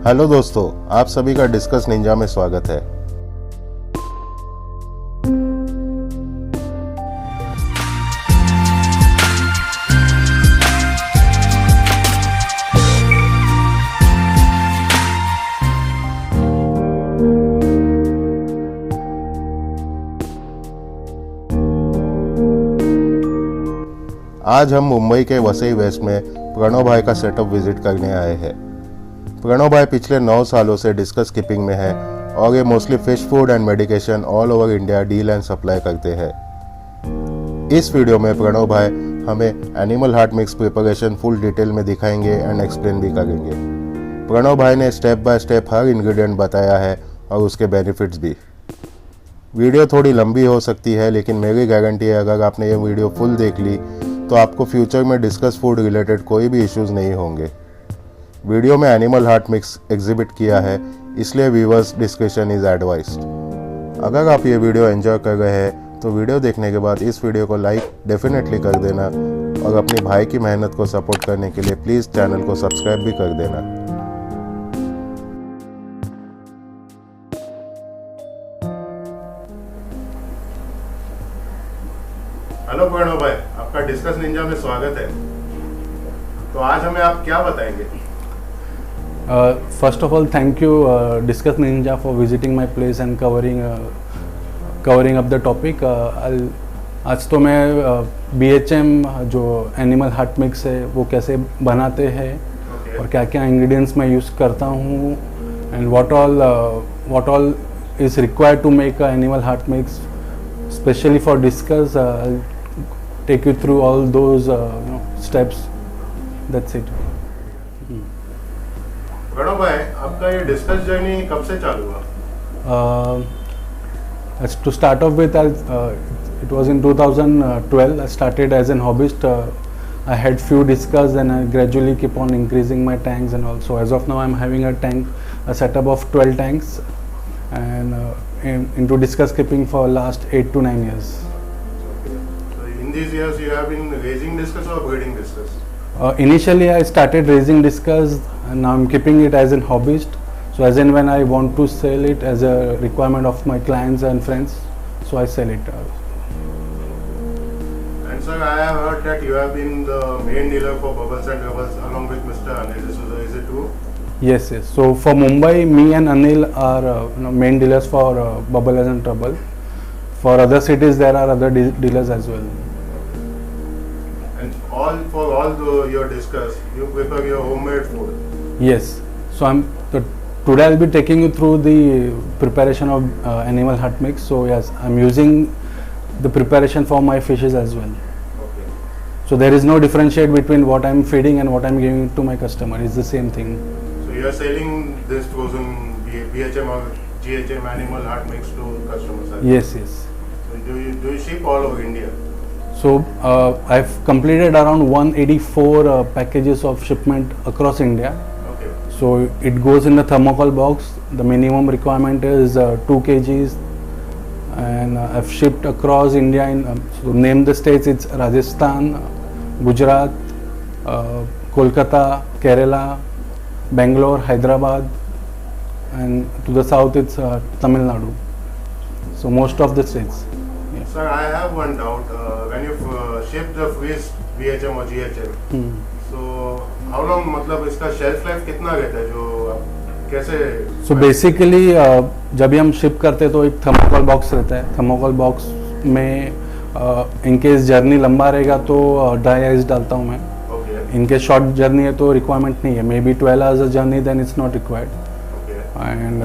Hello दोस्तों, आप सभी का डिस्कस निंजा में स्वागत है। आज हम मुंबई के वसई वेस्ट में प्रणव भाई का सेटअप विजिट करने आए हैं। प्रणव भाई पिछले 9 सालों से डिस्कस कीपिंग में है और ये mostly fish food and medication all over India deal and supply करते हैं। इस वीडियो में प्रणव भाई हमें animal heart mix preparation full detail में दिखाएंगे एंड एक्सप्लेन भी करेंगे। प्रणव भाई ने step by step her ingredient बताया है और उसके बेनिफिट्स भी। वीडियो थोड़ी लंबी हो सकती है, लेकिन मेरी गारंटी है अगर आपने ये वीडियो फुल देख ली तो आपको फ्यूचर में डिस्कस फूड रिलेटेड कोई भी इश्यूज नहीं होंगे। वीडियो में एनिमल हार्ट मिक्स एग्जिबिट किया है, इसलिए व्यूअर्स डिस्क्रिप्शन इज एडवाइस्ड। अगर आप ये वीडियो एंजॉय कर रहे हैं तो वीडियो देखने के बाद इस वीडियो को लाइक डेफिनेटली कर देना और अपने भाई की मेहनत को सपोर्ट करने के लिए प्लीज़ चैनल को सब्सक्राइब भी कर देना। हेलो प्रणव भाई, आपका डिस्कस निंजा में स्वागत है। तो आज हमें आप क्या बताएंगे? First of all, thank you Discuss Ninja for visiting my place and covering up the topic. आज तो मैं BHM जो एनिमल हार्ट मिक्स है वो कैसे बनाते हैं और क्या क्या इंग्रेडिएंट्स मैं यूज़ करता हूँ and what all is required to make a animal heart mix specially for discuss. I'll take you through all those steps. That's it. Pranav भाई, आपका ये डिस्कस जर्नी कब से चालू हुआ? To start off with, it was in 2012. I started as an hobbyist. I had few discus and I gradually keep on increasing my tanks, and also as of now I'm having a setup of 12 tanks and into discus keeping for last 8 to 9 years. So in these years you have been raising discus or breeding discus? Initially I started raising discus and now I'm keeping it as an hobbyist. So as in when I want to sell it as a requirement of my clients and friends, so I sell it. And sir, I have heard that you have been the main dealer for Bubbles and Troubles along with Mr. Anil D'Souza. Is it true? Yes. So for Mumbai, me and Anil are main dealers for Bubbles and Trouble. For other cities, there are other dealers as well. And for all your discuss, you prepare your homemade food? Yes. So today I'll be taking you through the preparation of animal heart mix. So yes, I'm using the preparation for my fishes as well. Okay. So there is no differentiate between what I'm feeding and what I'm giving to my customer. It's the same thing. So you are selling this frozen BHM or GHM animal heart mix to customers? Yes. So do you ship all over India? So I've completed around 184 packages of shipment across India. Okay. So it goes in the thermocol box. The minimum requirement is 2 kgs, and I've shipped across India. So name the states: it's Rajasthan, Gujarat, Kolkata, Kerala, Bangalore, Hyderabad, and to the south it's Tamil Nadu. So most of the states. Sir, I have one doubt. When you ship the fish BHM or GHM, so how long, मतलब इसका shelf life कितना रहता है, जो कैसे? So basically जब भी हम शिप करते हैं तो एक थर्मोकोल बॉक्स रहता है। थर्मोकोल बॉक्स में इनकेस जर्नी लंबा रहेगा तो ड्राई आइस डालता हूँ मैं। इनकेस शॉर्ट जर्नी है तो रिक्वायरमेंट नहीं है। May be 12 hours journey, then it's not required. And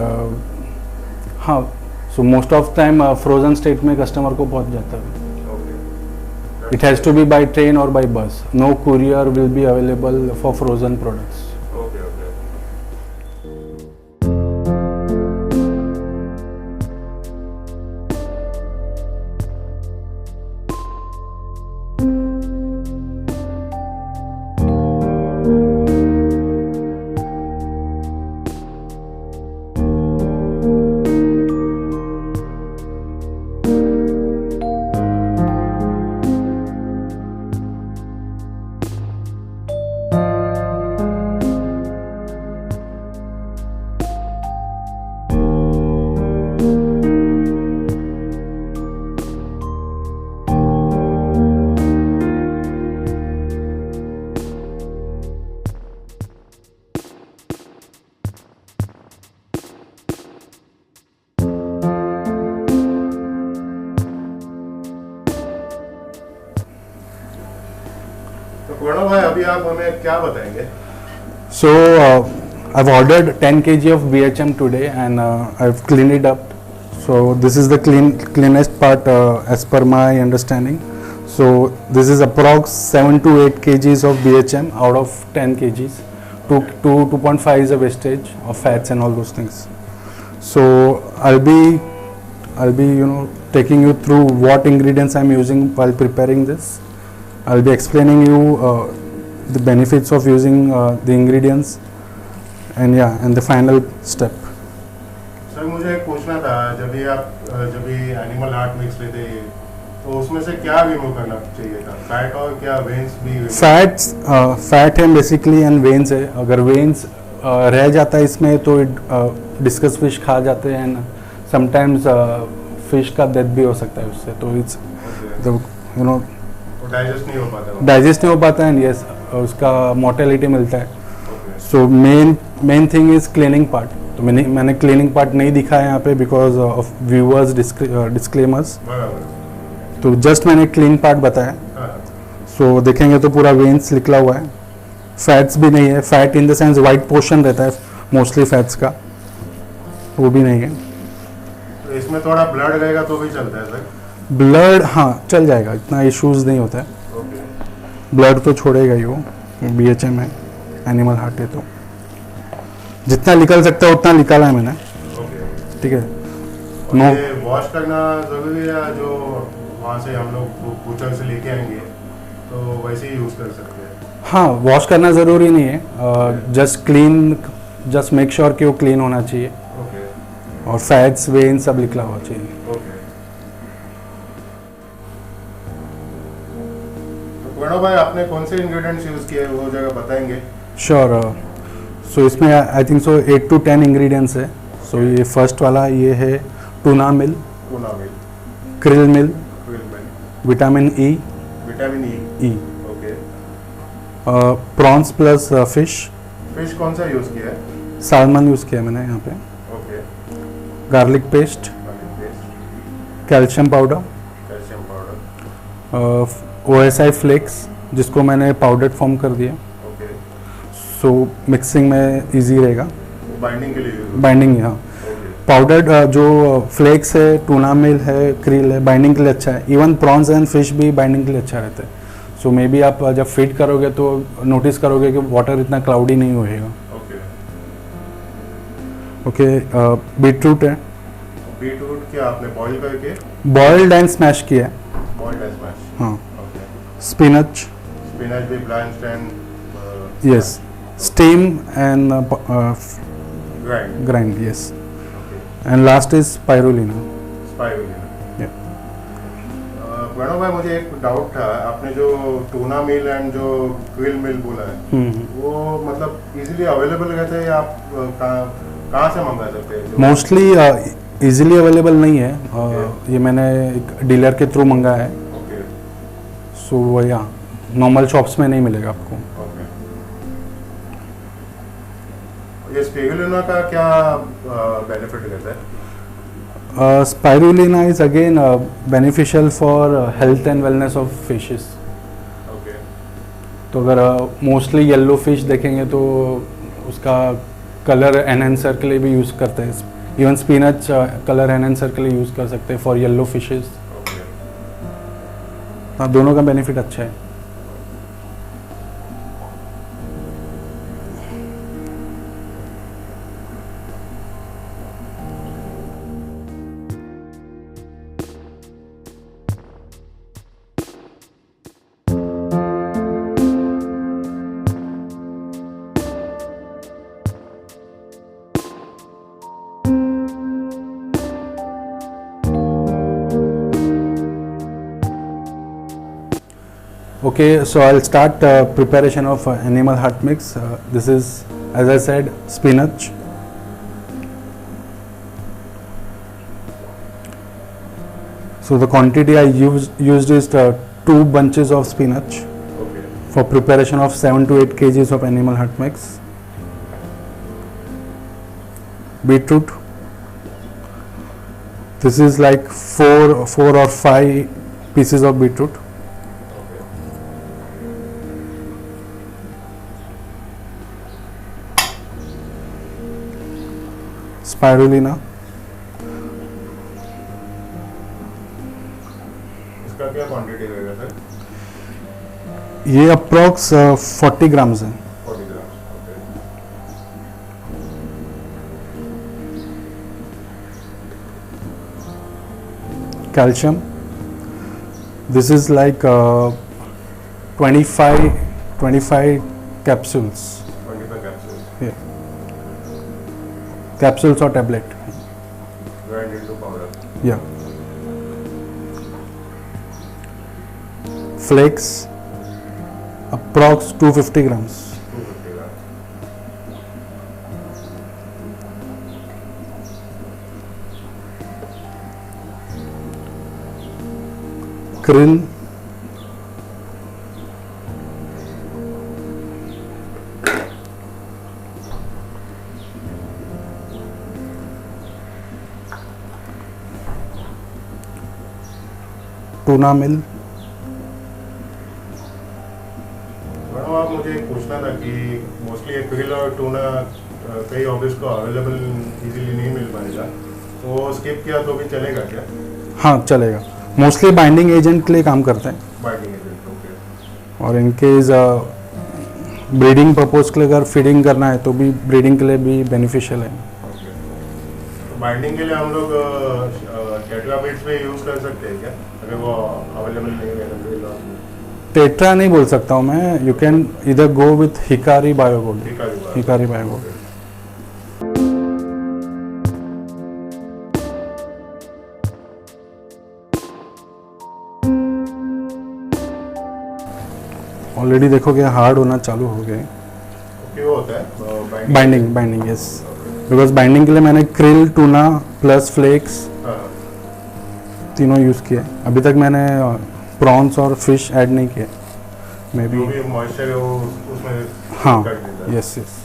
हाँ, so most of time frozen state में कस्टमर को पहुंच जाता है। It has to be by train और by bus. No courier will be available for frozen products. तो प्रणव भाई अभी आप हमें क्या बताएंगे? So I've ordered 10 kg of BHM today and I've cleaned it up. So this is the cleanest part as per my understanding. So this is approx 7 to 8 kgs of BHM out of 10 kgs. 2.5 is a wastage of fats and all those things. So I'll be taking you through what ingredients I'm using while preparing this. I'll be explaining you the benefits of using the ingredients and the final step. Sir मुझे एक पूछना था, जब ये animal heart mix लेते हैं तो उसमें से क्या रिमूव करना चाहिए था? फैट और क्या वेन्स भी? फैट है बेसिकली एंड वेन्स है. अगर वेन्स रह जाता है इसमें तो डिस्कस फिश खा जाते हैं एंड समटाइम्स फिश का डेथ भी हो सकता है उससे. तो इट्स डाइजेस्ट नहीं हो पाता एंड यस उसका मोर्टेलिटी मिलता है. So main thing is cleaning part. तो मैंने क्लीनिंग पार्ट नहीं दिखा है यहाँ पे बिकॉज ऑफ व्यूअर्स डिस्क्लेमर्स. तो जस्ट मैंने क्लीन पार्ट बताया. सो देखेंगे तो पूरा वेन्स निकला हुआ है. फैट्स भी नहीं है. Fat in the sense white portion रहता है मोस्टली फैट्स का, वो भी नहीं है. तो इसमें थोड़ा ब्लड रहेगा तो भी चलता है सर? ब्लड हाँ चल जाएगा, इतना इश्यूज नहीं होता है. ब्लड तो छोड़ेगा ही वो. BHM है, एनिमल हार्ट है, तो जितना निकल सकता है उतना निकाला है मैंने. ठीक है. नो वॉश करना जरूरी है? जो वहाँ से हम लोग बूचर से लेके आएंगे तो वैसे ही यूज कर सकते हैं? हाँ वॉश करना ज़रूरी नहीं है. जस्ट मेक श्योर कि वो क्लीन होना चाहिए. और फैट्स वेन सब निकला होना चाहिए. प्रणव भाई आपने कौन से इंग्रेडिएंट्स यूज किए वो जगह बताएंगे? श्योर. सो इसमें I think so 8 to 10 ingredients है. सो ये फर्स्ट वाला ये है tuna meal, krill meal, vitamin E. Okay. Prawns plus fish कौन सा यूज किया है? सालमन यूज किया मैंने यहाँ पे. Okay. Garlic paste, calcium powder, OSI flakes जिसको मैंने पाउडर फॉर्म कर दिया. सो मिक्सिंग में इजी रहेगा. बाइंडिंग हाँ. पाउडर्ड जो फ्लेक्स है, टूना मिल है, क्रिल है, बाइंडिंग के लिए अच्छा है. इवन प्रॉन्स एंड फिश भी बाइंडिंग के लिए अच्छा रहता है. सो मे बी आप जब फीड करोगे तो नोटिस करोगे कि वाटर इतना क्लाउडी नहीं होएगा. ओके. बीटरूट है. बीटरूट क्या आपने बॉईल करके? बॉइल्ड एंड स्मैश किया है. हाँ. स्पिनच भी blanched and yes. Steam and grind yes. And last is spirulina. Pranav भाई मुझे एक डाउट था, आपने जो टूना मिल एंड जो क्रिल मिल बोला है वो मतलब इजीली अवेलेबल रहता है या आप कहाँ से मंगा सकते हैं? मोस्टली इजीली अवेलेबल नहीं है. ये मैंने एक डीलर के थ्रू मंगाया है. सो वो यहाँ नॉर्मल शॉप्स में नहीं मिलेगा आपको. ये स्पाइरुलिना का क्या बेनिफिट रहता है? Spirulina is again beneficial for health and wellness of fishes. तो अगर मोस्टली येलो फिश देखेंगे तो उसका कलर एनहेंसर के लिए भी यूज़ करते हैं. इवन स्पिनच कलर एनहेंसर के लिए यूज़ कर सकते हैं फॉर येलो फिशेस. हाँ दोनों का बेनिफिट अच्छा है. Okay, so I'll start preparation of animal heart mix. This is, as I said, spinach. So the quantity I used is 2 bunches of spinach for preparation of 7 to 8 kgs of animal heart mix. Beetroot. This is like 4 or 5 pieces of beetroot. Spirulina. इसका क्या quantity रहेगा sir? ये approx 40 grams है। 40 gram. Okay. Calcium, this is like 25 capsules. 25 capsule capsules और tablet. Grind into powder. या flakes approx 250 grams. 250 gram. krill, tuna meal. Madam आप मुझे एक पूछना था कि मोस्टली ये क्रिल और टूना कई ऑफिस को अवेलेबल इजीली नहीं मिल पाएगा, तो स्किप किया तो भी चलेगा क्या? हाँ चलेगा, मोस्टली बाइंडिंग एजेंट के लिए काम करते हैं। Binding agent. ओके। और इनकेस ब्रीडिंग पर्पज के लिए अगर फीडिंग करना है तो भी ब्रीडिंग के लिए भी बेनिफिशियल है। ओके। तो बाइंडिंग के लिए हम लोग टेट्राबिट्स भी यूज़ कर सकते हैं क्या, अगर वो अवेलेबल नहीं है क्रिल और टेट्रा नहीं बोल सकता हूँ मैं, यू कैन इधर go with Hikari Biogold. Hikari Biogold. Already देखोगे हार्ड होना चालू हो गए। क्यों होता है बाइंडिंग यस, बिकॉज बाइंडिंग के लिए मैंने क्रिल, टूना प्लस फ्लेक्स हाँ। तीनों यूज़ किए। अभी तक मैंने प्रॉन्स और फिश ऐड नहीं किए। मे बी जो भी मॉइस्चर है वो उसमें हाँ, कर देता है। Yes yes.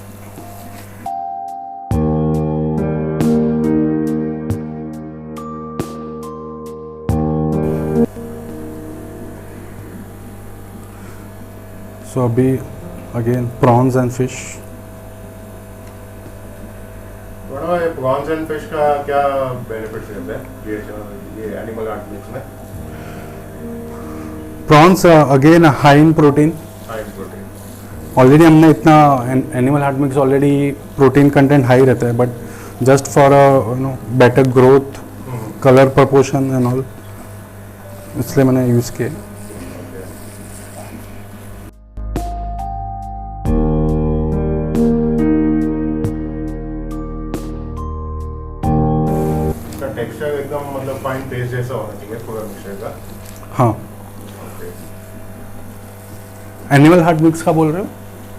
सो अभी अगेन प्रॉन्स एंड फिश। ये प्रॉन्स एंड फिश का क्या बेनिफिट्स रहते हैं ये एनिमल आर्ट मिक्स में? Prawns again high in protein. High protein. Already हमने इतना animal heart mix already protein content high रहता है, but just for better growth, colour proportion and all, इसलिए मैंने यूज़ किए। टेक्सचर एकदम मतलब फाइन पेस्ट जैसा होना चाहिए पूरा मिक्सचर का। हाँ, एनिमल हार्ट मिक्स का बोल रहे हो?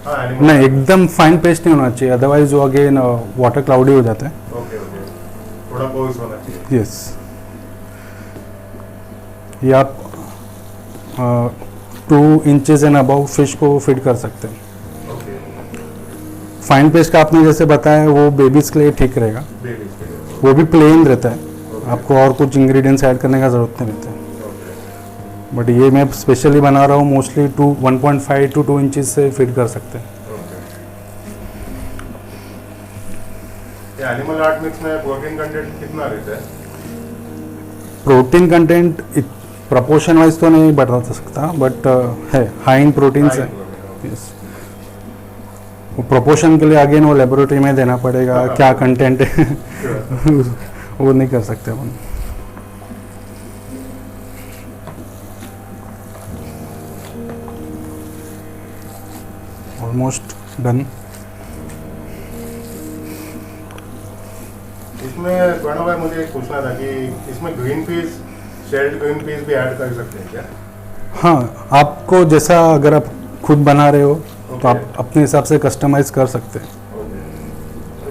हाँ, नहीं, एकदम फाइन पेस्ट नहीं होना चाहिए, अदरवाइज वो अगेन वाटर क्लाउडी हो जाता है। ओके ओके, थोड़ा पोर्स होना चाहिए। यस, ये आप 2 इंचेस एंड अबव फिश को फीड कर सकते हैं। ओके। फाइन पेस्ट का आपने जैसे बताया वो बेबीज के लिए ठीक रहेगा, बेबीज के लिए। वो भी प्लेन रहता है, आपको और कुछ इंग्रेडिएंट्स ऐड करने का ज़रूरत नहीं रहता है। बट ये मैं स्पेशली बना रहा हूँ, मोस्टली 1.5 to 2 इंचेस से फीड कर सकते हैं। ये एनिमल आर्ट मिक्स में प्रोटीन कंटेंट कितना रहता है? प्रोटीन कंटेंट प्रपोर्शन वाइज तो नहीं बता सकता, बट है हाई इन प्रोटीन्स है। यस, वो प्रोपोर्शन के लिए अगेन वो लेबोरेटरी में देना पड़ेगा, क्या कंटेंट है वो नहीं कर सकते अपन। Almost done. इसमें प्रणव भाई मुझे एक पूछना था कि इसमें green peas, shelled green peas भी ऐड कर सकते हैं क्या? हाँ, आपको जैसा अगर आप खुद बना रहे हो तो आप अपने हिसाब से कस्टमाइज कर सकते हैं।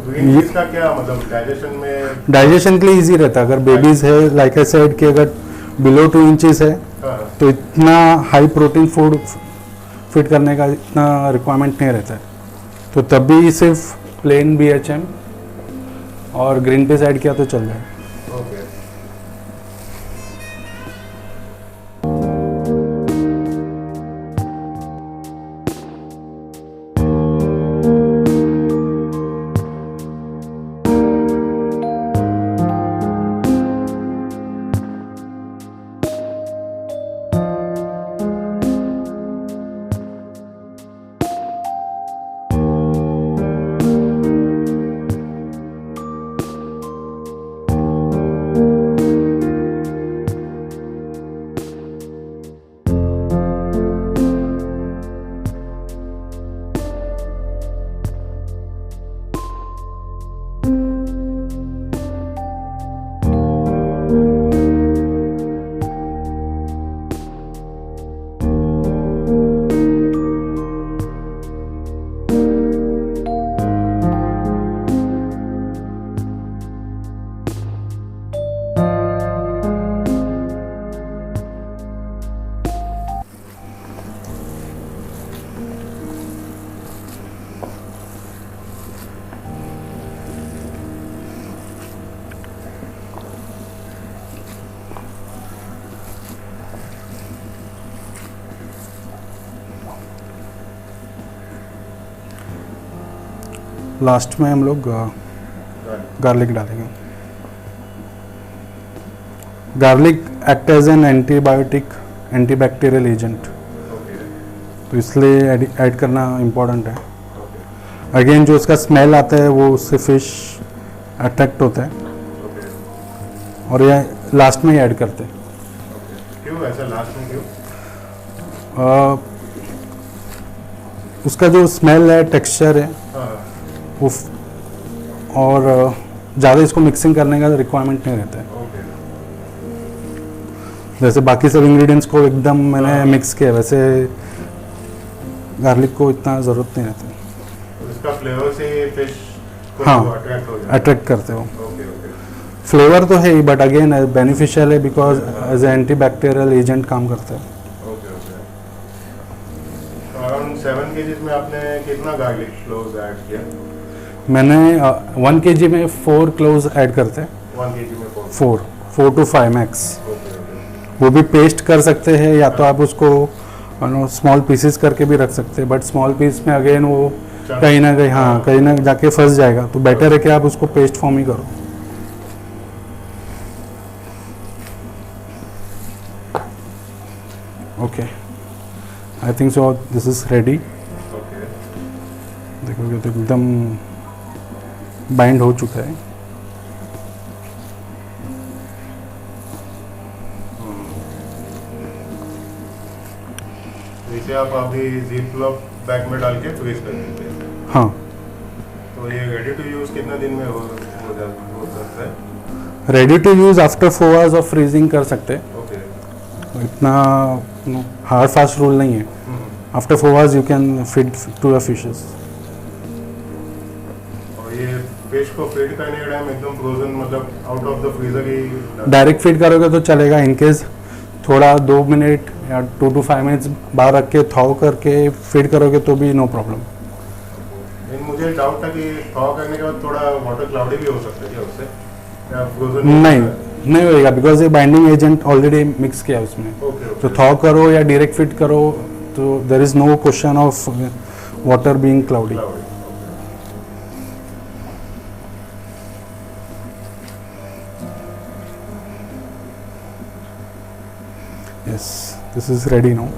ग्रीन पीस का क्या मतलब डाइजेशन में? डाइजेशन के लिए इजी रहता है। अगर बेबीज है, लाइक आई सेड कि अगर बिलो 2 इंचेस है तो इतना हाई प्रोटीन फूड फिट करने का इतना रिक्वायरमेंट नहीं रहता है, तो तभी सिर्फ प्लेन BHM और ग्रीन पीस ऐड किया तो चल जाए। ओके। लास्ट में हम लोग गार्लिक डालेंगे। Garlic act as an antibiotic, antibacterial agent, तो इसलिए ऐड करना इम्पोर्टेंट है। अगेन जो उसका स्मेल आता है वो उससे फिश अट्रैक्ट होता है, और ये लास्ट में ही ऐड करते हैं। क्यों ऐसा लास्ट में क्यों? उसका जो स्मेल है, टेक्सचर है, वो और ज़्यादा इसको मिक्सिंग करने का रिक्वायरमेंट नहीं रहता है। जैसे बाकी सब इंग्रेडिएंट्स को एकदम मैंने मिक्स किया, वैसे गार्लिक को इतना ज़रूरत नहीं रहती। इसका फ्लेवर से फिश को हाँ, अट्रैक्ट हो जाता है। अट्रैक्ट करते हो। ओके। फ्लेवर तो है ही, बट अगेन बेनिफिशियल है because as a antibacterial agent काम करता है। अराउंड 7 kg में आपने कितना गार्लिक क्लोव्स ऐड किया? मैंने 1 kg में 4 क्लोव्स ऐड करते हैं। 1 kg में 4 to 5 मैक्स। वो भी पेस्ट कर सकते हैं, या तो आप उसको स्मॉल पीसेस करके भी रख सकते हैं, बट स्मॉल पीस में अगेन वो कहीं ना कहीं, हाँ, कहीं ना जाके फंस जाएगा, तो बेटर है कि आप उसको पेस्ट फॉर्म ही करो। Okay, I think so this is ready. देखोगे तो एकदम बाइंड हो चुका है। इसे आप अभी ज़िप-लॉक बैग में डाल के फ्रीज कर देते हैं। हाँ, तो ये रेडी टू यूज़ कितना दिन में हो सकता है? Ready to use after 4 hours of freezing कर सकते हैं। ओके। इतना हार्ड फास्ट रूल नहीं है। After 4 hours you can feed to your fishes. और ये फिश को फीड करने के टाइम एकदम फ्रोजन, मतलब out of the freezer he direct feed करोगे तो चलेगा, इनकेस थोड़ा 2 मिनट या 2 to 5 मिनट्स बाहर रख के थॉ करके फीड करोगे तो भी नो प्रॉब्लम। मुझे डाउट था कि थॉ करने के बाद थोड़ा वाटर क्लाउडी भी हो सकता है क्या उससे, या फ्रोजन नहीं होएगा, बिकॉज ये बाइंडिंग एजेंट ऑलरेडी मिक्स किया है उसमें। तो थॉ करो या डायरेक्ट फीड करो तो there is no question of water being cloudy. Yes, this is ready now.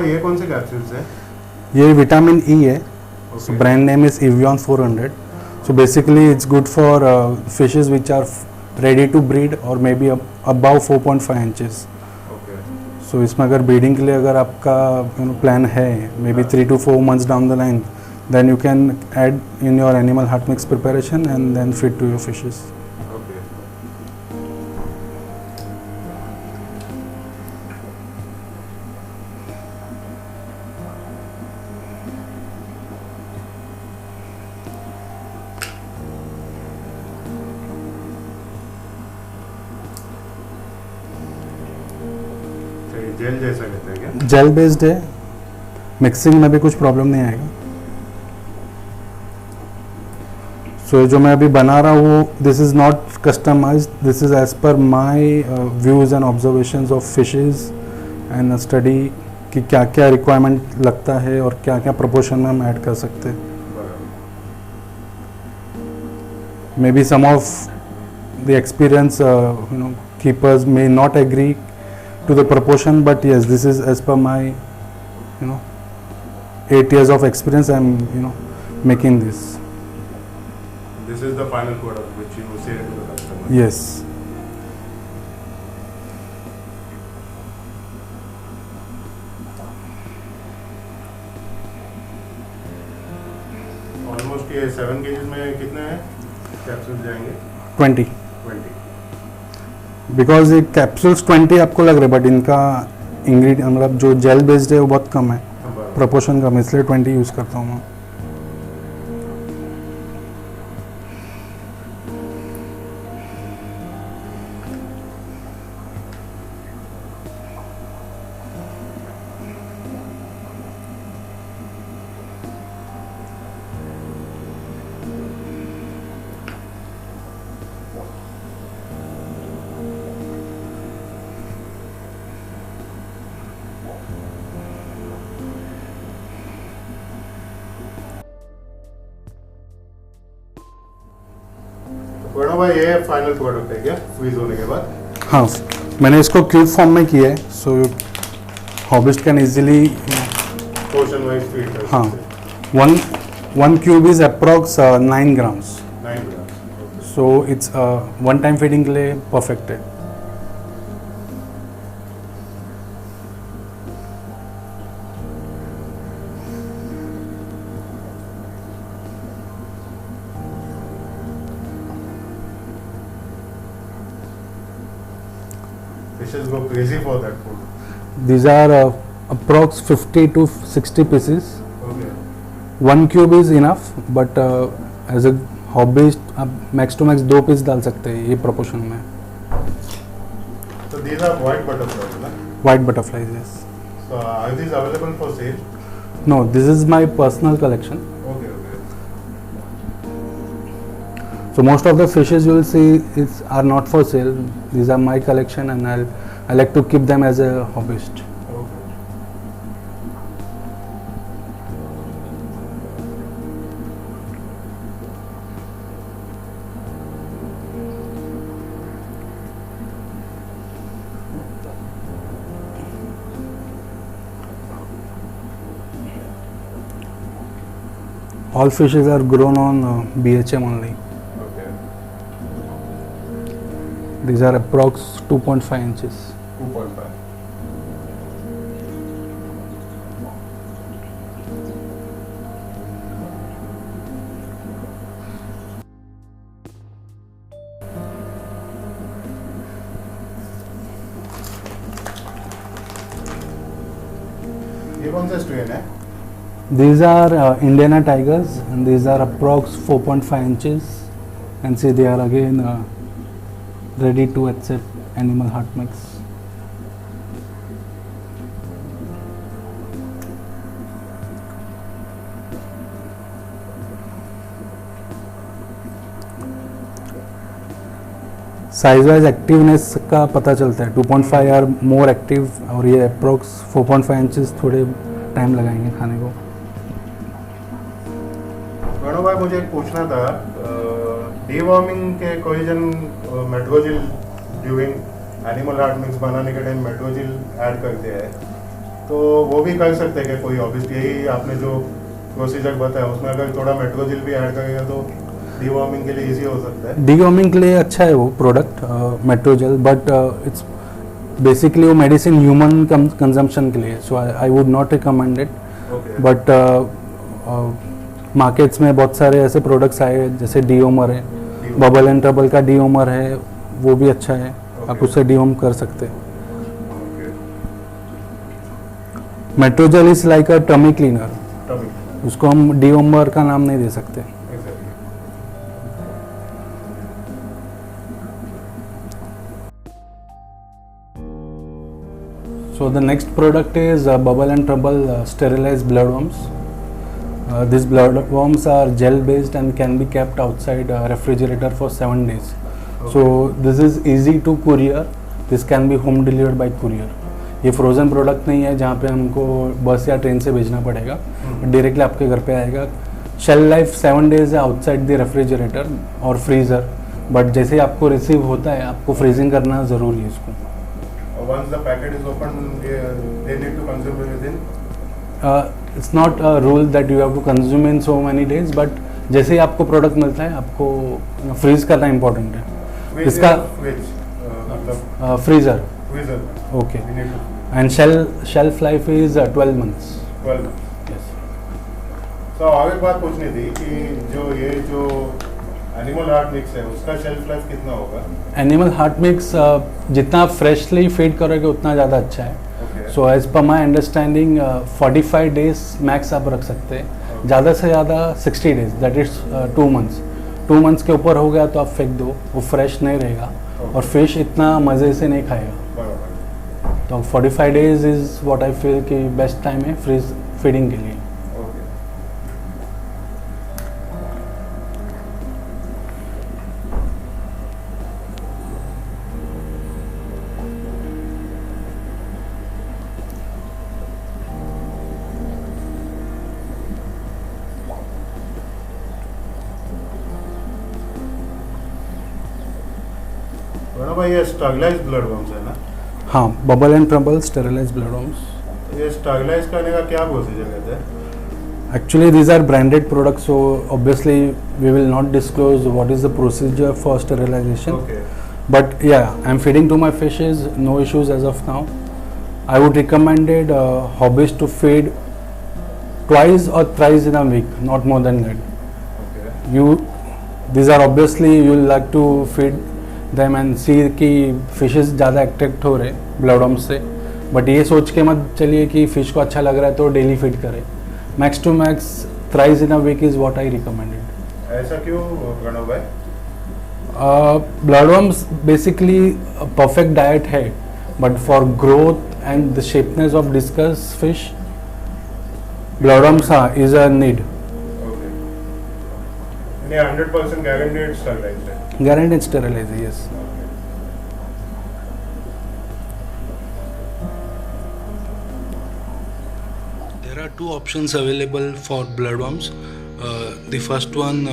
ये कौन से कैप्सूल्स हैं? ये विटामिन ई है, brand name is Evion 400. So basically it's good for fishes which are ready to breed or maybe above 4.5 inches. So इसमें अगर breeding के लिए अगर आपका प्लान है, may B 3 to 4 months down the line, then you can add in your animal hot mix preparation and then feed to your fishes. Gel जैसा कहते हैं क्या? जेल बेस्ड है, मिक्सिंग में भी कुछ प्रॉब्लम नहीं आएगा। सो जो मैं अभी बना रहा हूँ, this is not customised, this is as per my views and observations of fishes and study कि क्या क्या रिक्वायरमेंट लगता है और क्या क्या प्रोपोर्शन में हम ऐड कर सकते हैं। Maybe some of the experience keepers may not agree to the proportion, but yes, this is as per my 8 years of experience. I'm making this. This is the final product which you say to the customer. Yes. Almost ये 7 kg में कितने हैं capsule जाएंगे? 20. 20. Because ये capsules 20 आपको लग रहा है, बट इनका इंग्रेडिएंट मतलब जो जेल बेस्ड है वो बहुत कम है, प्रोपोर्शन कम है, इसलिए 20 यूज़ करता हूँ मैं। प्रणव भाई ये फाइनल प्रोडक्ट है क्या फ्रीज होने के बाद? हाँ, मैंने इसको क्यूब फॉर्म में किया है, so hobbyist can easily, portion wise feed कर हाँ, सकते one cube is approx 9 grams, हैं। 9 gram. So it's one time feeding के लिए परफेक्ट है। Fishes go crazy for that food. These are approx 50 to 60 pieces. Okay. One cube is enough, but as a hobbyist आप max to max 2 piece डाल सकते हैं ये proportion में। So these are white butterflies, na? White butterflies, yes. So are these available for sale? No, this is my personal collection. Okay, okay. So most of the fishes you will see are not for sale. These are my collection, and I like to keep them as a hobbyist. Okay. All fishes are grown on BHM only. Okay. These are approx 2.5 inches. 2.5. ये कौन सा strain है? These are Indiana tigers, and these are approx 4.5 inches. And see, they are again ready to accept animal heart mix. Size wise activeness का पता चलता है, 2.5 are more active, और ये अप्रोक्स 4.5 इंचेस थोड़े टाइम लगाएंगे खाने को। प्रणव भाई मुझे एक पूछना था, डीवॉर्मिंग के कोई जन Metrogyl during animal heart mix बनाने के टाइम मेट्रोजिल ऐड करते हैं, तो वो भी कर सकते हैं क्या कोई? ऑब्वियसली यही आपने जो प्रोसीजर बताया उसमें अगर थोड़ा मेट्रोजिल भी ऐड करेगा तो डीवॉर्मिंग के लिए इजी हो सकता है। डीवॉर्मिंग के लिए अच्छा है वो product Metrogel, but it's basically वो मेडिसिन ह्यूमन कंजम्पशन के लिए, so I would not recommend it. Okay. But markets में बहुत सारे ऐसे प्रोडक्ट्स आए हैं, जैसे डीओमर है, बबल एंड ट्रबल का डीओमर है, वो भी अच्छा है, आप उससे डीओम कर सकते हैं। Metrogel is like a tummy cleaner, उसको हम डीओमर का नाम नहीं दे सकते। So the next product is Bubble and Trouble sterilized bloodworms. These bloodworms are gel based and can be kept outside refrigerator for 7 days. Okay. So this is easy to courier. This can be home delivered by courier. ये frozen product नहीं है जहाँ पे हमको बस या train से भेजना पड़ेगा, डायरेक्टली आपके घर पे आएगा। शेल लाइफ 7 डेज है आउटसाइड द रेफ्रिजरेटर और फ्रीज़र, बट जैसे ही आपको रिसीव होता है आपको फ्रीजिंग करना ज़रूरी है इसको। Once the packet is open, they need to consume within. It's not a rule that you have to consume in so many days, but जैसे ही आपको प्रोडक्ट मिलता है आपको फ्रीज करना इम्पोर्टेंट है। इसका मतलब freezer, freezer. Okay, We need to and shelf life is 12 months। 12. Yes. तो और एक बात पूछनी थी कि जो एनिमल हार्ट मिक्स है उसका शेल्फ लाइफ कितना होगा? एनिमल हार्ट मिक्स जितना फ्रेशली फीड करोगे उतना ज़्यादा अच्छा है। Okay. So as per my understanding 45 days max आप रख सकते हैं, ज़्यादा से ज़्यादा 60 days, that is 2 months। 2 months के ऊपर हो गया तो आप फेंक दो, वो फ्रेश नहीं रहेगा और फिश इतना मज़े से नहीं खाएगा। बराबर। तो 45 days is what I feel कि बेस्ट टाइम है फ्रीज फीडिंग के लिए। ओके। प्रणव भाई ये स्टरलाइज्ड ब्लड वर्म्स है ना? हाँ, bubble and trouble sterilise blood worms. ये स्टरलाइज करने का क्या प्रोसीजर रहता है? Actually, these are branded products, so obviously we will not disclose what is the procedure for sterilization. Okay. But yeah, I'm feeding to my fishes, no issues as of now. I would recommend it hobbies to feed twice or thrice in a week, not more than that. Okay. These are obviously you will like to feed them and see कि fishes ज़्यादा attract हो रहे blood worms से. But ये सोच के मत चलिए कि fish को अच्छा लग रहा है तो daily feed करें. Max to max thrice in a week is what I recommended. ऐसा क्यों प्रणव भाई? Blood worms basically a perfect diet है, but for growth and the shapeness of discus fish, blood worms is a need. Okay. यानी 100% guaranteed sterilized है. Guaranteed sterilized, yes. There are two options available for bloodworms. The first one,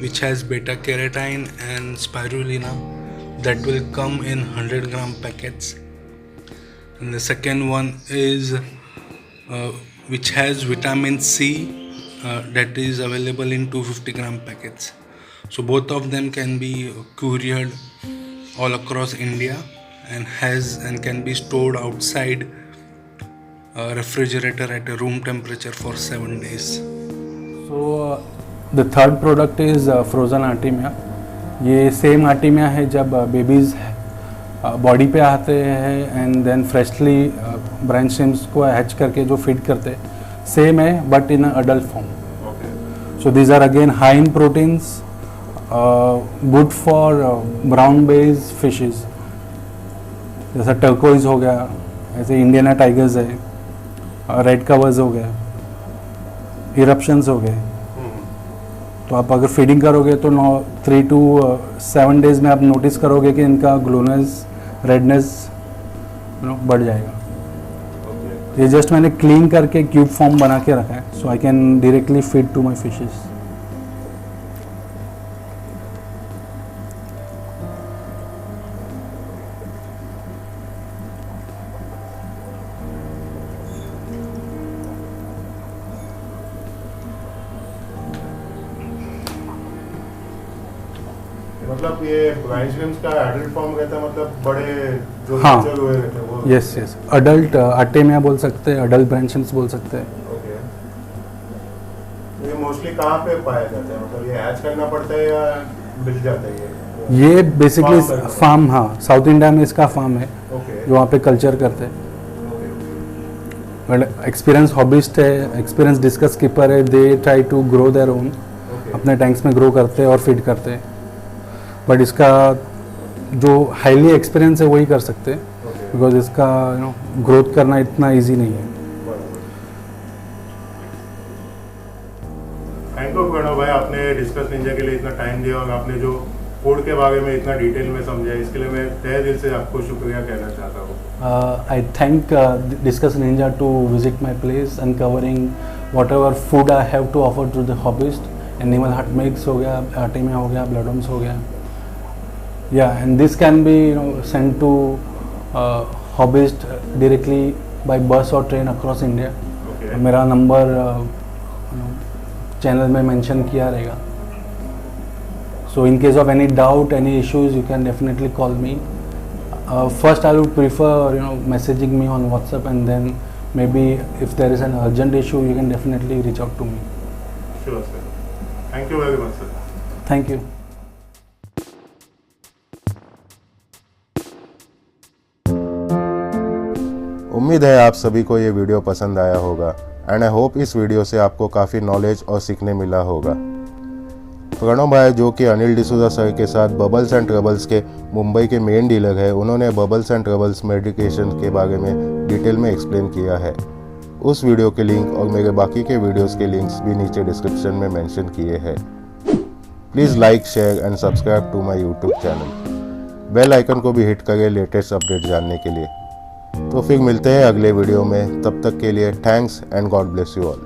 which has beta carotene and spirulina, that will come in 100 gram packets. And the second one is which has vitamin C, that is available in 250 gram packets. So both of them can be couriered all across India and can be stored outside refrigerator at a room temperature for 7 days. So the third product is frozen artemia. ये same artemia है जब babies body पे आते हैं and then freshly brine shrimps को hatch करके जो feed करते हैं सेम है but in adult form. So these are again high in proteins, good for brown based fishes जैसा टर्कोइज हो गया, ऐसे इंडियना टाइगर्स है, रेड कवर्स हो गए, इरप्शंस हो गए. तो आप अगर फीडिंग करोगे तो 3 to 7 डेज में आप नोटिस करोगे कि इनका ग्लोनेस रेडनेस बढ़ जाएगा. ये जस्ट मैंने क्लीन करके क्यूब फॉर्म बना के रखा है so I can directly feed to my fishes. मतलब ये ब्रांच स्टेम्स का एडल्ट फॉर्म रहता है, मतलब बड़े जो हाँ. mature हुए रहते हैं वो. यस अडल्ट आर्टेमिया बोल सकते हैं, अडल्ट ब्रांचेस बोल सकते हैं. ओके. ये मोस्टली कहाँ पे पाया जाता है, मतलब ये हैच करना पड़ता है या मिल जाता है ये बेसिकली Farm है. फार्म, हाँ साउथ इंडिया में इसका फार्म है ओके. जो वहाँ पे कल्चर करते हैं. बट एक्सपीरियंस हॉबिस्ट है, एक्सपीरियंस डिस्कस कीपर है, they try to grow their own, अपने टैंक्स में ग्रो करते हैं और फीड करते हैं. बट इसका जो हाईली एक्सपीरियंस है वही कर सकते हैं बिकॉज इसका ग्रोथ करना इतना इजी नहीं है. थैंक यू प्रणव भाई, आपने डिस्कस निंजा के लिए इतना टाइम दिया और आपने जो फूड के बारे में इतना डिटेल में समझा, इसके लिए मैं तहे दिल से आपको शुक्रिया कहना चाहता हूँ. I thank discus ninja to visit my place and covering whatever food I have to offer to the hobbyist. Animal heart mix हो गया, आर्टेमिया हो गया, ब्लड वर्म्स हो गया. Yeah, and this can be sent to hobbyist directly by bus or train across India. Okay. मेरा number channel में mention किया रहेगा. So in case of any doubt, any issues, you can definitely call me. First, I would prefer messaging me on WhatsApp, and then maybe if there is an urgent issue, you can definitely reach out to me. Sure, sir. Thank you very much, sir. Thank you. उम्मीद है आप सभी को ये video पसंद आया होगा and I hope इस वीडियो से आपको काफ़ी नॉलेज और सीखने मिला होगा. प्रणव भाई जो कि अनिल डिसूजा सर के साथ बबल्स एंड ट्रबल्स के मुंबई के मेन डीलर है, उन्होंने बबल्स एंड ट्रबल्स मेडिकेशन के बारे में डिटेल में एक्सप्लेन किया है. उस वीडियो के लिंक और मेरे बाकी के वीडियोस के लिंक्स भी नीचे डिस्क्रिप्शन में मेंशन किए हैं. Please like, share and subscribe to my YouTube channel. Bell icon को भी हिट करें लेटेस्ट अपडेट जानने के लिए. तो फिर मिलते हैं अगले वीडियो में, तब तक के लिए thanks and God bless you all.